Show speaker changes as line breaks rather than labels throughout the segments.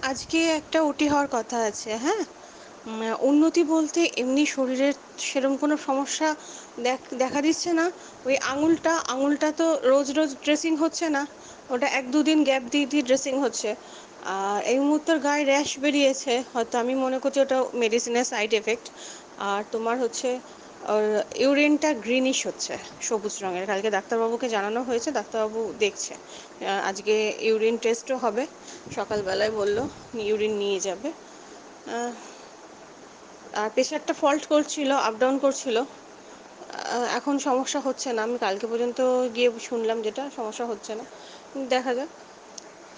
আজকে একটা ওটি হওয়ার কথা আছে, হ্যাঁ? উন্নতি বলতে এমনি শরীরের সেরকম কোনো সমস্যা দেখা দিচ্ছে না। ওই আঙুলটা তো রোজ, রোজ ড্রেসিং হচ্ছে না। ওটা ১-২ দিন গ্যাপ দিয়ে ড্রেসিং হচ্ছে। আর এই মুহূর্তে গায়ে র‍্যাশ বেরিয়েছে। হয়তো আমি মনে করছি ওটা মেডিসিনের সাইড এফেক্ট। আর তোমার হচ্ছে ওর ইউরিনটা গ্রিনিশ হচ্ছে, সবুজ রঙের। কালকে ডাক্তারবাবুকে জানানো হয়েছে, ডাক্তারবাবু দেখছে। আজকে ইউরিন টেস্টও হবে। সকালবেলায় বলল ইউরিন নিয়ে যাবে। আহ, আর প্রেশারটা ফল্ট করছিল, আপ ডাউন করছিল। এখন সমস্যা হচ্ছে না। আমি কালকে পর্যন্ত গিয়ে শুনলাম যেটা সমস্যা হচ্ছে না। দেখা যাক।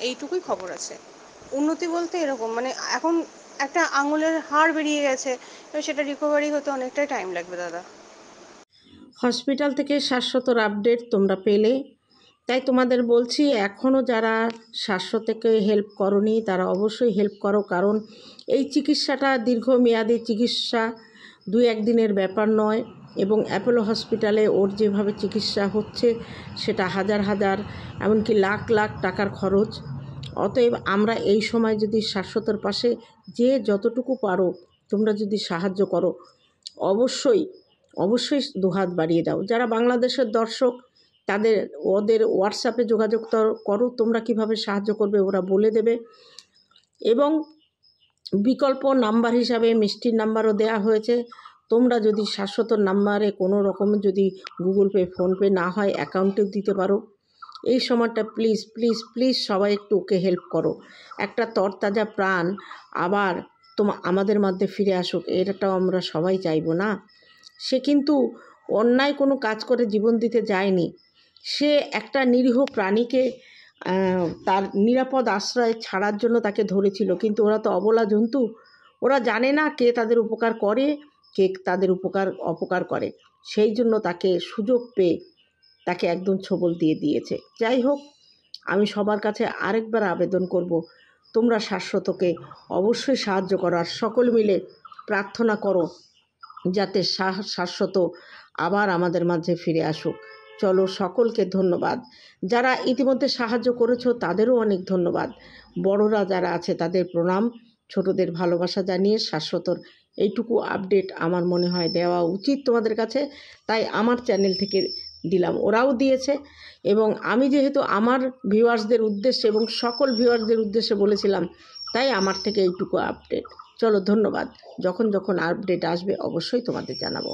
এইটুকুই খবর আছে। উন্নতি বলতে এরকম, মানে এখন একটা আঙুলের হাড় বেরিয়ে গেছে, এবার সেটা রিকভারি হতে অনেকটাই টাইম লাগবে দাদা।
হসপিটাল থেকে শাশ্বতর আপডেট তোমরা পেলে, তাই তোমাদের বলছি এখনও যারা শাশ্বতকে হেল্প করনি তারা অবশ্যই হেল্প করো, কারণ এই চিকিৎসাটা দীর্ঘমেয়াদী চিকিৎসা, ২-১ দিনের ব্যাপার নয়। এবং অ্যাপোলো হসপিটালে ওর যেভাবে চিকিৎসা হচ্ছে সেটা হাজার হাজার, এমনকি লাখ লাখ টাকার খরচ। অতএব আমরা এই সময় যদি শাশ্বতর পাশে যে যতটুকু পারো তোমরা যদি সাহায্য করো, অবশ্যই অবশ্যই দুহাত বাড়িয়ে দাও। যারা বাংলাদেশের দর্শক ওদের হোয়াটসঅ্যাপে যোগাযোগ করো, তোমরা কিভাবে সাহায্য করবে ওরা বলে দেবে। এবং বিকল্প নাম্বার হিসাবে মিষ্টির নাম্বারও দেওয়া হয়েছে। তোমরা যদি শাশ্বতর নাম্বারে কোনো রকম যদি গুগল পে, ফোনপে না হয় অ্যাকাউন্টেও দিতে পারো। এই সময়টা প্লিজ প্লিজ প্লিজ সবাই একটু ওকে হেল্প করো। একটা তরতাজা প্রাণ আবার আমাদের মধ্যে ফিরে আসুক, এটাও আমরা সবাই চাইবো না। সে কিন্তু অন্যায় কোনো কাজ করে জীবন দিতে যায়নি। সে একটা নিরীহ প্রাণীকে তার নিরাপদ আশ্রয় ছাড়ার জন্য তাকে ধরেছিল, কিন্তু ওরা তো অবলা জন্তু, ওরা জানে না কে তাদের উপকার করে, কে তাদের অপকার করে। সেই জন্য তাকে সুযোগ পেয়ে তাকে একদম ছোবল দিয়ে দিয়েছে। যাই হোক, আমি সবার কাছে আরেকবার আবেদন করব, তোমরা শাশ্বতকে অবশ্যই সাহায্য করো, আর সকল মিলে প্রার্থনা করো যাতে শাশ্বত আবার আমাদের মাঝে ফিরে আসুক। চলো, সকলকে ধন্যবাদ। যারা ইতিমধ্যে সাহায্য করেছো তাদেরও অনেক ধন্যবাদ। বড়রা যারা আছে তাদের প্রণাম, ছোটদের ভালোবাসা জানিয়ে শাশ্বতর এইটুকু আপডেট আমার মনে হয় দেওয়া উচিত তোমাদের কাছে, তাই আমার চ্যানেল থেকে দিলাম। ওরাও দিয়েছে, এবং আমি যেহেতু আমার ভিউয়ার্সদের উদ্দেশ্যে এবং সকল ভিউয়ার্সদের উদ্দেশ্যে বলেছিলাম, তাই আমার থেকে এইটুকু আপডেট। চলো, ধন্যবাদ। যখন যখন আপডেট আসবে অবশ্যই তোমাদের জানাবো।